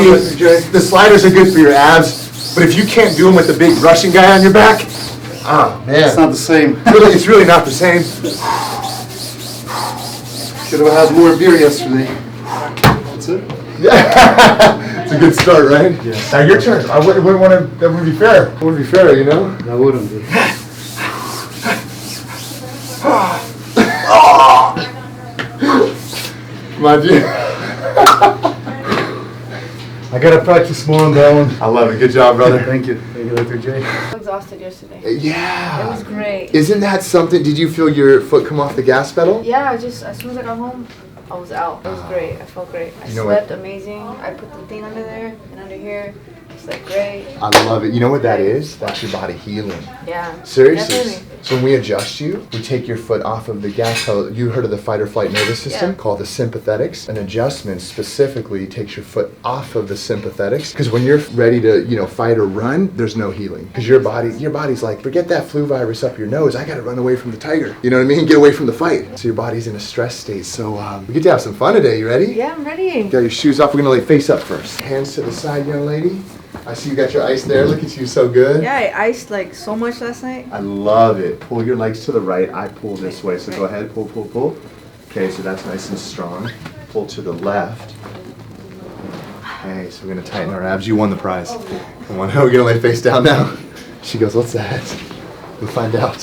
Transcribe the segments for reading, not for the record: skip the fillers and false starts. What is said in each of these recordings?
See, the sliders are good for your abs, but if you can't do them with the big Russian guy on your back, oh man. It's not the same. It's really not the same. Should have had more beer yesterday. That's it. It's a good start, right? Yes. Now your turn. I wouldn't want to, that wouldn't be fair. It wouldn't be fair, you know? That wouldn't be. My dear. I gotta practice more on that one. I love it. Good job, brother. Thank you. Thank you, Dr. J. I was exhausted yesterday. Yeah. It was great. Isn't that something? Did you feel your foot come off the gas pedal? Yeah, as soon as I got home, I was out. It was great. I felt great. I slept amazing. I put the thing under there and under here. It's like great. I love it. You know what that is? That's your body healing. Yeah. Seriously. Definitely. So when we adjust you, we take your foot off of the gas pedal. You heard of the fight or flight nervous system called the sympathetics. An adjustment specifically takes your foot off of the sympathetics because when you're ready to, fight or run, there's no healing because your body's like, forget that flu virus up your nose. I got to run away from the tiger. You know what I mean? Get away from the fight. So your body's in a stress state. So we get to have some fun today. You ready? Yeah, I'm ready. Got your shoes off. We're gonna lay face up first. Hands to the side, young lady. I see you got your ice there. Look at you, so good. Yeah, I iced like so much last night. I love it. Pull your legs to the right. I pull this way. So go ahead, pull, pull, pull. Okay, so that's nice and strong. Pull to the left. Okay, so we're gonna tighten our abs. You won the prize. Come on, we're gonna lay face down now. She goes, what's that? We'll find out.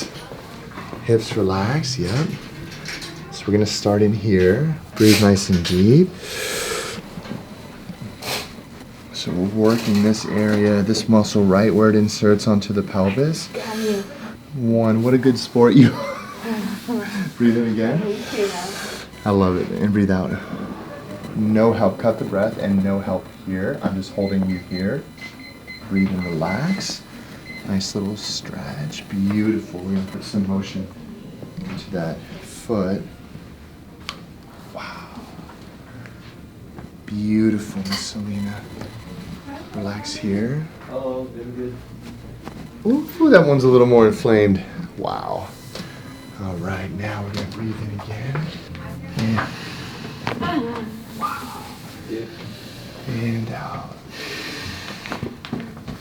Hips relax, yep. So we're gonna start in here. Breathe nice and deep. So we're working this area, this muscle right where it inserts onto the pelvis. One, what a good sport you. Breathe in again. I love it. And breathe out. No help. Cut the breath and no help here. I'm just holding you here. Breathe and relax. Nice little stretch. Beautiful. We're going to put some motion into that foot. Wow. Beautiful, Miss Selena. Relax here. Oh, very good. Ooh, that one's a little more inflamed. Wow. All right, now we're going to breathe in again. And wow. And out.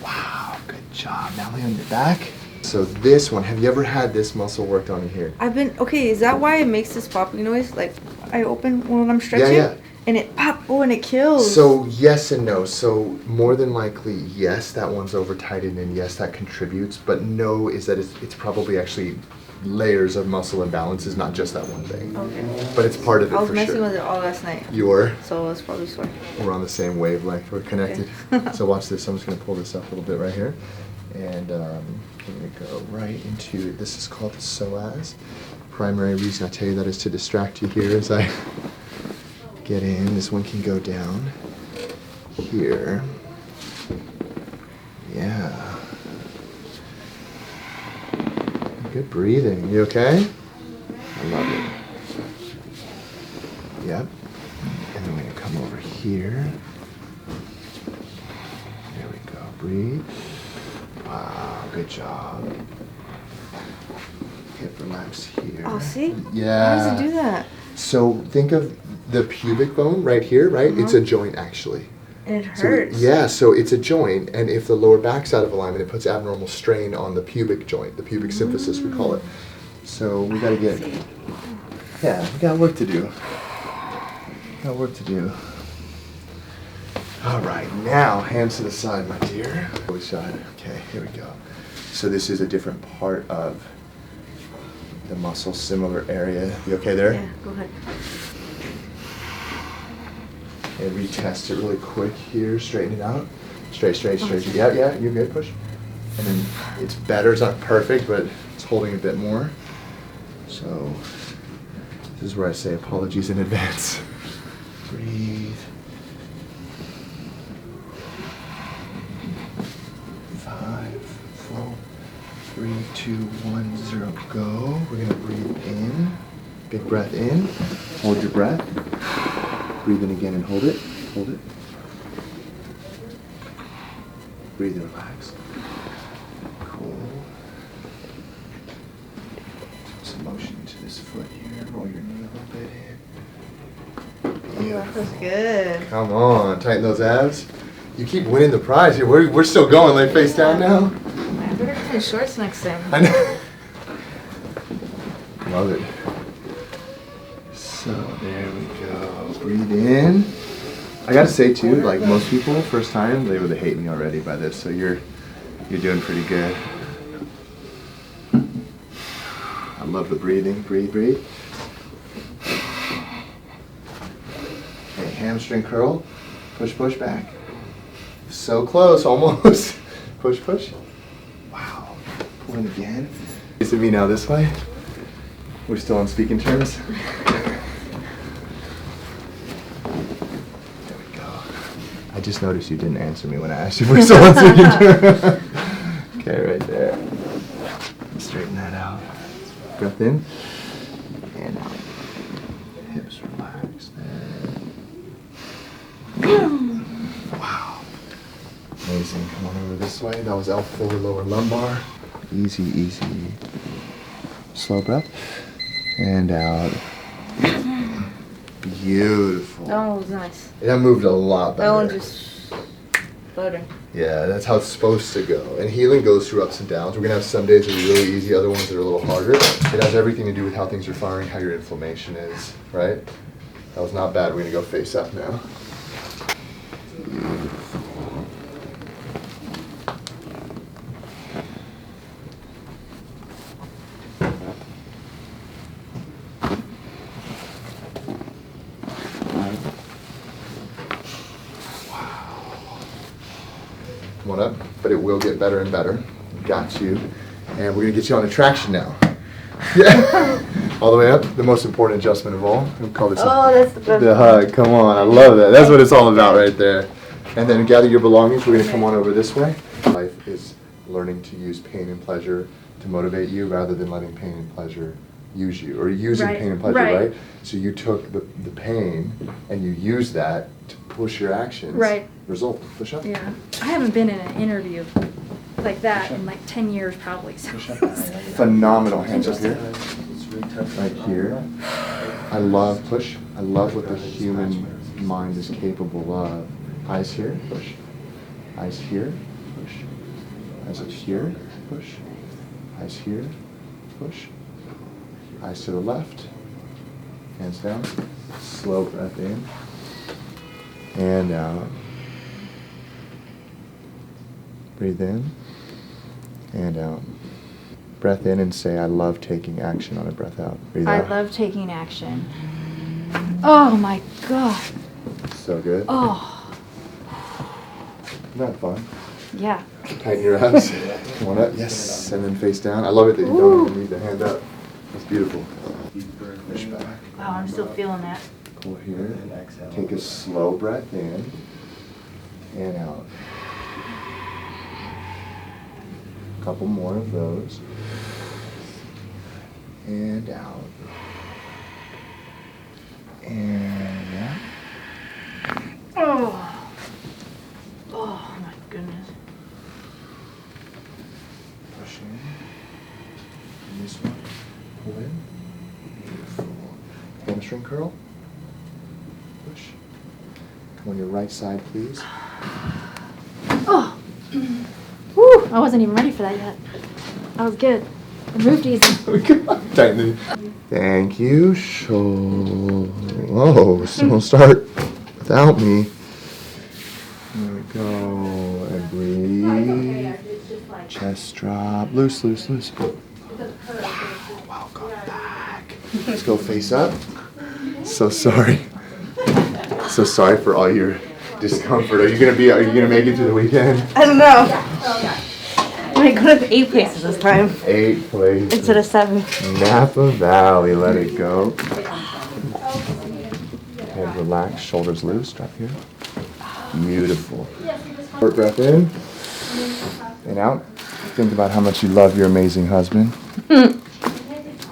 Wow, good job. Now lay on your back. So this one, have you ever had this muscle worked on here? Okay, is that why it makes this popping noise? Like, I open when I'm stretching? Yeah. And it and it kills. So yes and no. So more than likely, yes, that one's over tightened and yes, that contributes. But no is that it's probably actually layers of muscle imbalances, not just that one thing. Okay. But it's part of it for sure. I was messing with it all last night. You were? So it's probably sore. We're on the same wavelength. We're connected. Okay. So watch this. I'm just going to pull this up a little bit right here. And we're going to go right into, this is called the psoas. Primary reason I tell you that is to distract you here as I get in. This one can go down here. Yeah. Good breathing. You okay? I love it. Yep. And then we're going to come over here. There we go. Breathe. Wow, good job. Hip relax here. Oh, see? Yeah. How does it do that? So think of the pubic bone right here, right? It's a joint actually. And it hurts. So it's a joint, and if the lower back's out of alignment, it puts abnormal strain on the pubic joint, the pubic symphysis we call it. So we gotta get, we got work to do. All right, now hands to the side, my dear. Which side? Okay, here we go. So this is a different part of the muscle, similar area. You okay there? Yeah, go ahead. And retest it really quick here. Straighten it out. Straight. Yeah, you're good. Push. And then it's better. It's not perfect, but it's holding a bit more. So this is where I say apologies in advance. Breathe. 5, 4, 3, 2, 1, 0, go. We're gonna breathe in. Big breath in. Hold your breath. Breathe in again and hold it. Hold it. Breathe and relax. Cool. Some motion into this foot here. Roll your knee a little bit in. Oh, that feels good. Come on, tighten those abs. You keep winning the prize. We're still going. Lay face down now. I better come in shorts next time. I know. Love it. So there we go. Breathe in. I gotta say too, like most people, first time, they would hate me already by this. So you're doing pretty good. I love the breathing. Breathe, breathe. Okay, hamstring curl. Push, push back. So close, almost. Push, push. Wow. Pull in again. Facing me now this way. We're still on speaking terms. There we go. I just noticed you didn't answer me when I asked you for still on speaking terms. Okay, right there. Straighten that out. Breath in. And out. Hips relax there. Wow. Amazing. Come on over this way. That was L4 lower lumbar. Easy, easy. Slow breath. And out. Beautiful. That one was nice. That moved a lot better. That one just better. Yeah, that's how it's supposed to go. And healing goes through ups and downs. We're going to have some days that are really easy, other ones that are a little harder. It has everything to do with how things are firing, how your inflammation is, right? That was not bad. We're going to go face up now. Beautiful. Come on up, but it will get better and better. Got you. And we're gonna get you on a traction now. Yeah. All the way up, the most important adjustment of all. We call this that's the best. the hug. Come on, I love that. That's what it's all about right there. And then gather your belongings. We're gonna come on over this way. Life is learning to use pain and pleasure to motivate you rather than letting pain and pleasure use you, or using pain and pleasure, right? So you took the pain and you used that to push your actions. Right. Result, push up. Yeah. I haven't been in an interview like that in like 10 years probably. So. Phenomenal. Hands up here. Right here. I love push. I love what the human mind is capable of. Eyes here, push. Eyes here, push. Eyes up here, push. Eyes here, push. Eyes to the left. Hands down. Slow breath in. And out. Breathe in. And out. Breath in and say, I love taking action on a breath out. Breathe out. I love taking action. Oh my God. So good. Oh. Isn't that fun? Yeah. Tighten your abs. Come on up. Yes. And then face down. I love it that you don't even need the hand up. That's beautiful. Push back. Wow, I'm still feeling that. Pull here. Take a slow breath in and out. A couple more of those. And out. And out. Oh. Oh my goodness. Push in. And this one. Pull in. Beautiful. Hamstring curl. Push. Come on your right side, please. Oh. Woo. I wasn't even ready for that yet. That was good. It moved easy. Tighten it. Thank you. Oh, so don't start without me. There we go. And breathe. Chest drop. Loose, loose, loose. Welcome back. Let's go face up. So sorry. So sorry for all your discomfort. Are you gonna make it through the weekend? I don't know. I go to 8 places this time 8 places. instead of 7. Napa Valley, let it go. And relax, shoulders loose, drop here. Beautiful. Short breath in and out. Think about how much you love your amazing husband. And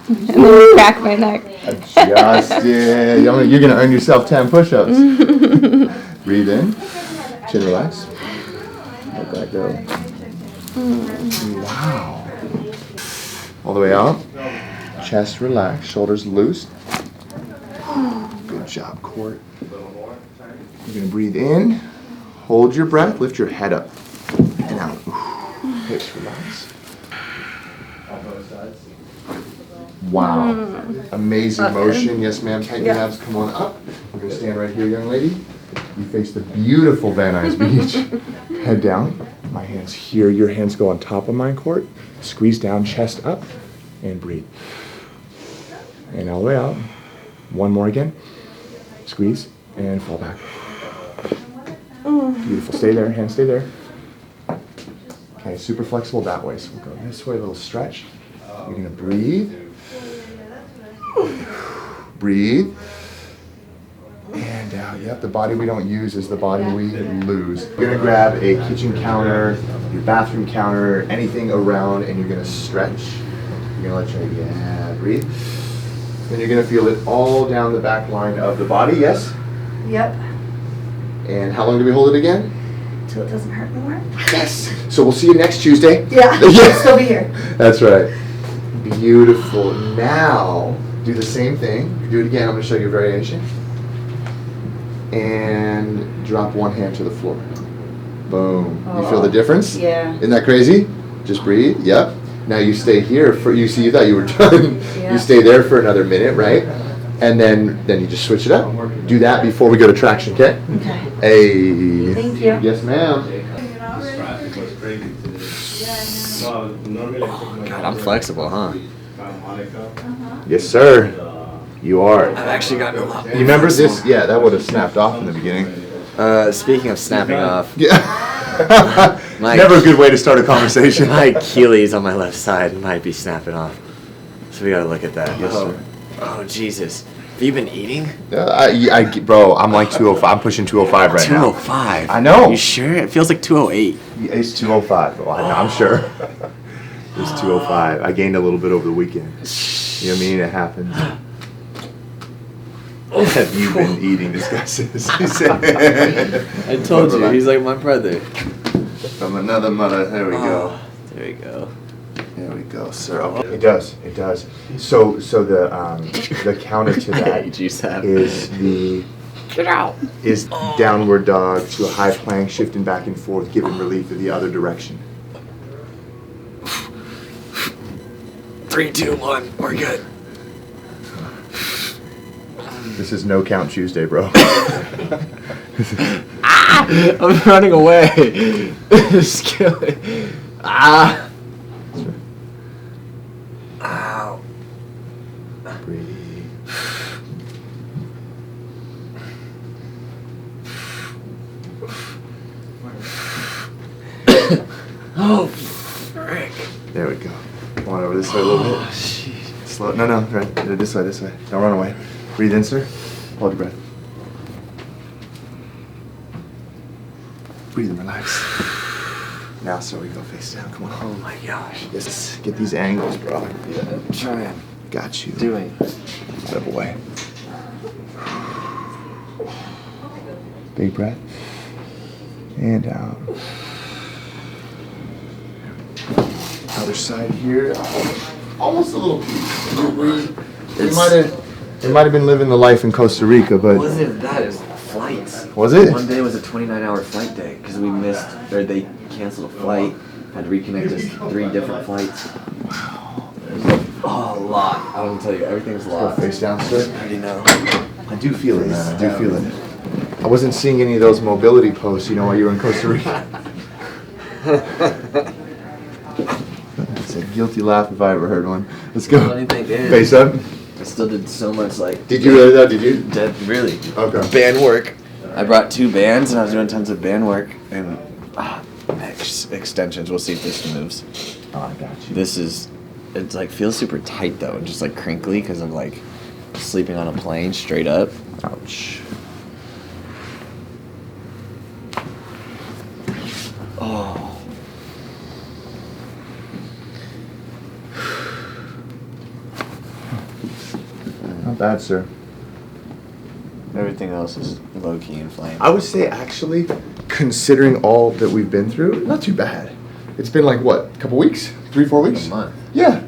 then crack my neck. Adjust it. You're gonna earn yourself 10 push-ups. Breathe in, chin relax. Let that go. Wow. All the way out. Chest relax, shoulders loose. Good job, Court. You're gonna breathe in, Hold your breath, lift your head up and out. Hips relax. On both sides. Wow. Amazing motion. Yes, ma'am. Tighten your abs. Come on up. We're going to stand right here, young lady. You face the beautiful Van Nuys Beach. Head down. My hands here. Your hands go on top of my court. Squeeze down, chest up, and breathe. And all the way out. One more again. Squeeze and fall back. Beautiful. Stay there. Hands stay there. Okay, super flexible that way. So we'll go this way, a little stretch. You're going to breathe. Breathe. And out. Yep, the body we don't use is the body we lose. You're going to grab a kitchen counter, your bathroom counter, anything around, and you're going to stretch. You're going to let your, breathe. Then you're going to feel it all down the back line of the body, yes? Yep. And how long do we hold it again? Till it doesn't hurt anymore? Yes. So we'll see you next Tuesday. Yeah. I'll still be here. That's right. Beautiful. Now, do the same thing. Do it again. I'm going to show you a variation. And drop one hand to the floor. Boom. You feel the difference? Yeah. Isn't that crazy? Just breathe. Yep. Now you stay here for, you see, you thought you were done. Yeah. You stay there for another minute, right? And then you just switch it up. Do that before we go to traction, okay? Okay. Hey. Thank you. Yes, ma'am. God, I'm flexible, huh? Yes, sir. You are. I've actually gotten a lot. You remember this? Yeah, that would have snapped off in the beginning. Speaking of snapping off, Yeah. My- Never a good way to start a conversation. my Achilles on my left side might be snapping off. So we gotta look at that. Yes, sir. Oh, Jesus. Have you been eating? Bro, I'm like 205. I'm pushing 205 right now. 205. I know. You sure? It feels like 208. It's 205. Well, I'm sure. It's 205. I gained a little bit over the weekend. You know what I mean? It happens. Have you been eating? This guy says. He said. I told you, he's like my brother. From another mother. There we go. There we go. There we go, sir. Okay. It does. It does. So the counter to that is the downward dog to a high plank, shifting back and forth, giving relief to the other direction. 3, 2, 1. We're good. This is no count Tuesday, bro. I'm running away. Just kill it. Ah. Ow. Breathe. Oh, frick. There we go. Come on over this way a little bit. Jeez. Slow. No, right. This way. Don't run away. Breathe in, sir. Hold your breath. Breathe and relax. Now, sir, we go face down. Come on. Oh my gosh. Yes. Get these angles, bro. Yeah, I'm trying. Got you. Doing. Step away. Big breath. And out. Other side here. Almost a little piece. It might have been living the life in Costa Rica, but It wasn't even that, it was flights. was it? One day was a 29-hour flight day because we missed, or they canceled a flight, had to reconnect us 3 different flights. Wow. Oh, a lot. I don't tell you, everything's a Go lot. face down, sir. I already know. I do feel it, man. I do feel it. I wasn't seeing any of those mobility posts, while you were in Costa Rica. It's a guilty laugh if I ever heard one. Let's go. Funny thing is, Face up. I still did so much Did you really though? Did you? Really. Okay. Band work. I brought 2 bands and I was doing tons of band work and extensions. We'll see if this moves. Oh, I got you. This is, it's like feels super tight though and just like crinkly because I'm like sleeping on a plane straight up. Ouch. Oh. Not bad, sir. Everything else is low key inflamed. I would say actually, considering all that we've been through, not too bad. It's been like what, a couple weeks? 3-4 weeks? A month. Yeah.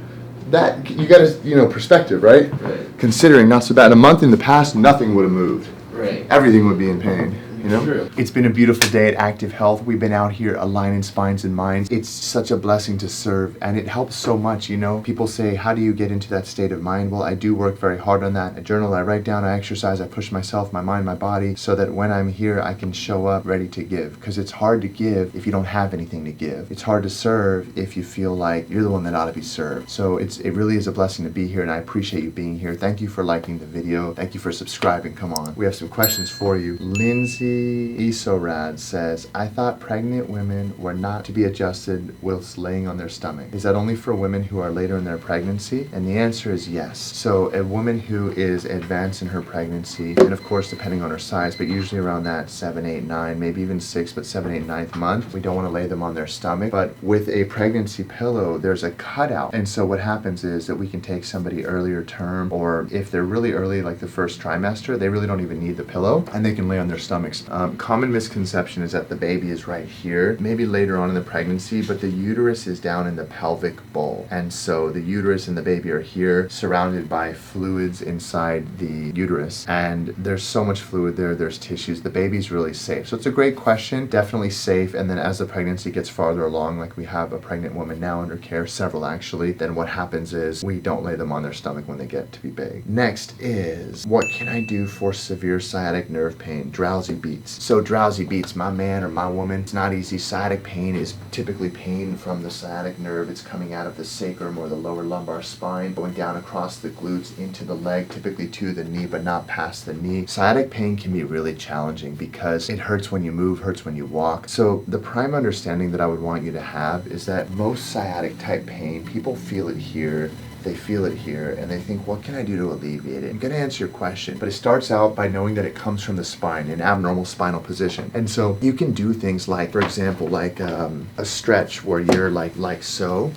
That, you gotta, perspective, right? Right. Considering not so bad. A month in the past, nothing would have moved. Right. Everything would be in pain. you know? True. It's been a beautiful day at Active Health. We've been out here aligning spines and minds. It's such a blessing to serve, and it helps so much, you know? People say, how do you get into that state of mind? Well, I do work very hard on that. I journal, I write down, I exercise, I push myself, my mind, my body, so that when I'm here, I can show up ready to give. Because it's hard to give if you don't have anything to give. It's hard to serve if you feel like you're the one that ought to be served. So it really is a blessing to be here, and I appreciate you being here. Thank you for liking the video. Thank you for subscribing. Come on. We have some questions for you. Lindsay Isorad says, I thought pregnant women were not to be adjusted whilst laying on their stomach. Is that only for women who are later in their pregnancy? And the answer is yes. So a woman who is advanced in her pregnancy, and of course depending on her size, but usually around that 7, 8, 9, maybe even 6, but 7, 8, 9th month, we don't want to lay them on their stomach. But with a pregnancy pillow, there's a cutout. And so what happens is that we can take somebody earlier term, or if they're really early, like the first trimester, they really don't even need the pillow, and they can lay on their stomachs. Common misconception is that the baby is right here, maybe later on in the pregnancy, but the uterus is down in the pelvic bowl. And so the uterus and the baby are here, surrounded by fluids inside the uterus. And there's so much fluid there, there's tissues. The baby's really safe. So it's a great question, definitely safe. And then as the pregnancy gets farther along, like we have a pregnant woman now under care, several actually, then what happens is we don't lay them on their stomach when they get to be big. Next is, what can I do for severe sciatic nerve pain? Drowsy beats. So drowsy beats, my man or my woman, it's not easy. Sciatic pain is typically pain from the sciatic nerve. It's coming out of the sacrum or the lower lumbar spine, going down across the glutes into the leg, typically to the knee, but not past the knee. Sciatic pain can be really challenging because it hurts when you move, hurts when you walk. So the prime understanding that I would want you to have is that most sciatic type pain, people feel it here, they feel it here, and they think, what can I do to alleviate it? I'm going to answer your question, but it starts out by knowing that it comes from the spine, an abnormal spinal position. And so you can do things like, for example, like a stretch where you're like so,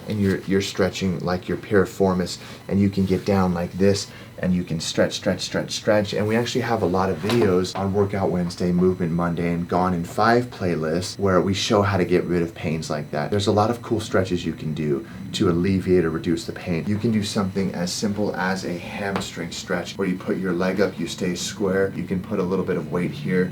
and you're stretching like your piriformis, and you can get down like this, and you can stretch. And we actually have a lot of videos on Workout Wednesday, Movement Monday, and Gone in 5 playlists where we show how to get rid of pains like that. There's a lot of cool stretches you can do to alleviate or reduce the pain. You can do something as simple as a hamstring stretch where you put your leg up, you stay square, you can put a little bit of weight here.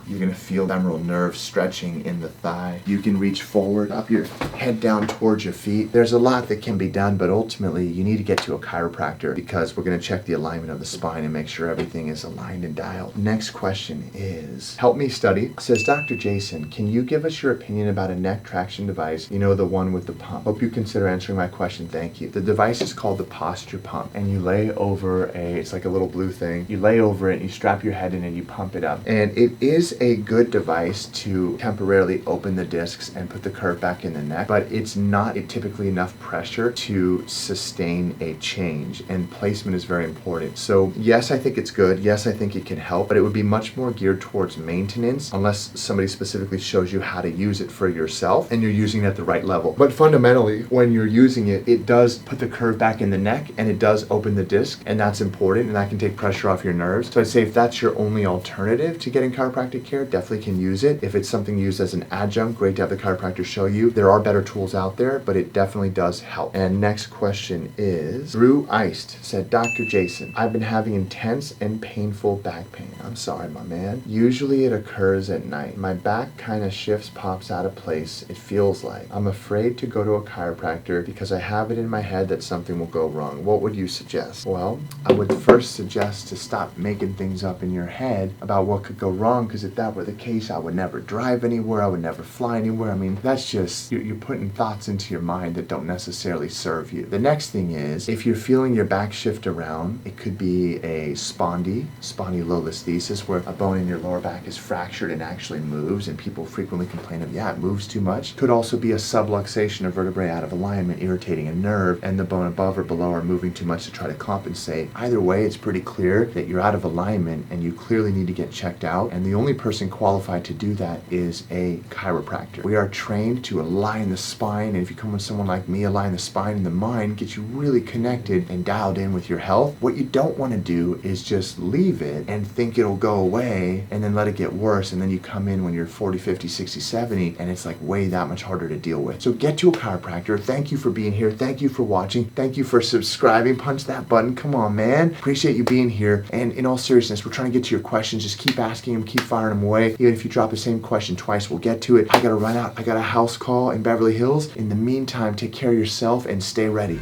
You're gonna feel femoral nerve stretching in the thigh. You can reach forward, up your head down towards your feet. There's a lot that can be done, but ultimately you need to get to a chiropractor because we're gonna check the alignment of the spine and make sure everything is aligned and dialed. Next question is, help me study. Says, Dr. Jason, can you give us your opinion about a neck traction device? You know, the one with the pump. Hope you consider answering my question, thank you. The device is called the posture pump, and you lay over it's like a little blue thing. You lay over it, you strap your head in and you pump it up. And it is a good device to temporarily open the discs and put the curve back in the neck, but it's not typically enough pressure to sustain a change, and placement is very important. So yes, I think it's good. Yes, I think it can help, but it would be much more geared towards maintenance unless somebody specifically shows you how to use it for yourself and you're using it at the right level. But fundamentally, when you're using it, it does put the curve back in the neck and it does open the disc, and that's important, and that can take pressure off your nerves. So I'd say if that's your only alternative to getting chiropractic care, definitely can use it. If it's something used as an adjunct, great to have the chiropractor show you. There are better tools out there, but it definitely does help. And next question is, Drew Iced said, Dr. Jason, I've been having intense and painful back pain. I'm sorry, my man. Usually it occurs at night. My back kind of shifts, pops out of place, it feels like. I'm afraid to go to a chiropractor because I have it in my head that something will go wrong. What would you suggest? Well, I would first suggest to stop making things up in your head about what could go wrong, because if that were the case, I would never drive anywhere, I would never fly anywhere. I mean, that's just, you're putting thoughts into your mind that don't necessarily serve you. The next thing is, if you're feeling your back shift around, it could be a spondylolisthesis, where a bone in your lower back is fractured and actually moves, and people frequently complain of, yeah, it moves too much. Could also be a subluxation of vertebrae out of alignment, irritating a nerve, and the bone above or below are moving too much to try to compensate. Either way, it's pretty clear that you're out of alignment and you clearly need to get checked out, and the only person qualified to do that is a chiropractor. We are trained to align the spine, and if you come with someone like me, align the spine and the mind, get you really connected and dialed in with your health. What you don't want to do is just leave it and think it'll go away and then let it get worse, and then you come in when you're 40, 50, 60, 70, and it's like way that much harder to deal with. So get to a chiropractor. Thank you for being here. Thank you for watching. Thank you for subscribing. Punch that button. Come on, man. Appreciate you being here. And in all seriousness, we're trying to get to your questions. Just keep asking them, keep firing them away. Even if you drop the same question twice, we'll get to it. I gotta run out. I got a house call in Beverly Hills. In the meantime, take care of yourself and stay ready.